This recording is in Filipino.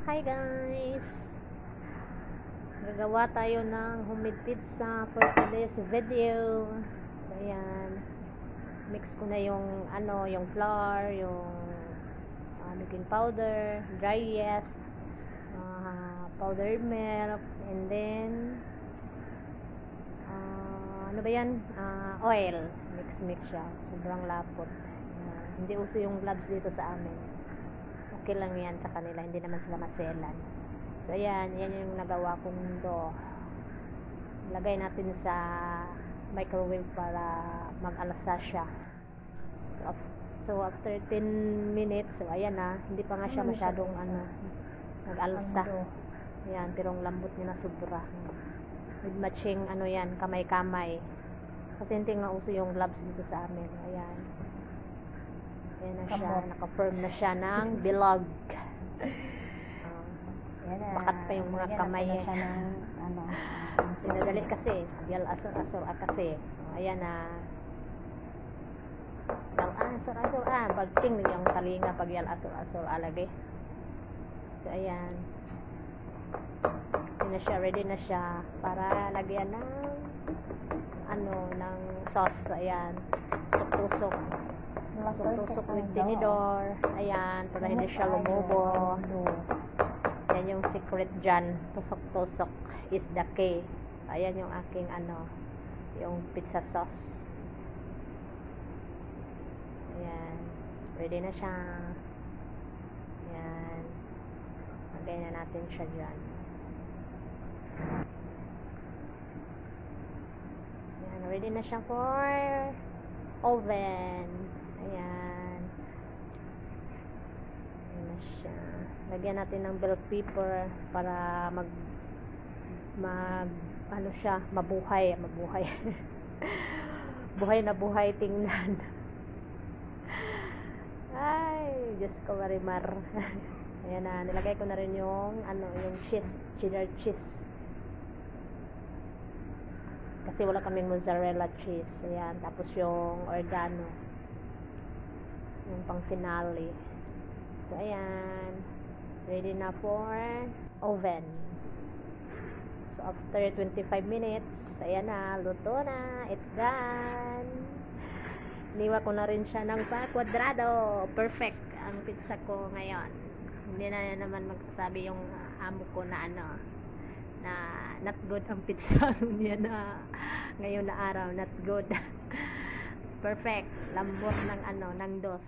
Hi guys! Gagawa tayo ng homemade pizza for today's video. So, ayan. Mix ko na yung yung flour, yung baking powder, dry yeast, powdered milk, and then ano ba yan? Oil. Mix siya. Sobrang lapot. Hindi uso yung gloves dito sa amin. Okay lang yan sa kanila, hindi naman sila maselan. So ayan, yan yung nagawa kong dough. Lagay natin sa microwave para mag-alasa siya. So after 10 minutes, so ayan na, hindi pa nga siya masyadong nag-alasa. Ayan, pero ang lambot niya na sobra. With matching yan, kamay-kamay. Kasi hindi nga uso yung gloves dito sa amin. Ayan. Ayan na siya, naka-firm na siya ng bilog. Bakat pa yung mga kamay. Sinadali kasi, yal asor-asor kasi. Ayan na. Asor-asor pagting yung talinga pag yal asor-asor alagay. So ayan. Ayan na siya, ready na siya para lagyan ng ng sauce. Ayan. Tusok-tusok. Tusok with tinidor. Ayan, para hindi siya lumubo. Yan yung secret dyan. Tusok-tusok is the key. Ayan yung aking yung pizza sauce. Ayan. Ready na siya. Ayan. Lagay na natin siya dyan. Ayan. Ready na siya for oven. Ayan. Ayan na siya. Lagyan natin ng bell pepper para siya, mabuhay. Buhay na buhay tingnan. Ay, Diyos ko marimar. Ayan na, nilagay ko na rin yung yung cheese, cheddar cheese. Kasi wala kaming mozzarella cheese. Ayan, tapos yung oregano. Yung pang finale. So, ayan. Ready na for oven. So, after 25 minutes, ayan na, luto na. It's done. Iniwa ko na rin siya ng pa-kwadrado. Perfect ang pizza ko ngayon. Hindi na naman magsasabi yung amo ko na na not good ang pizza niya na ngayon na araw, not good. Perfect. Lambot ng ng dough.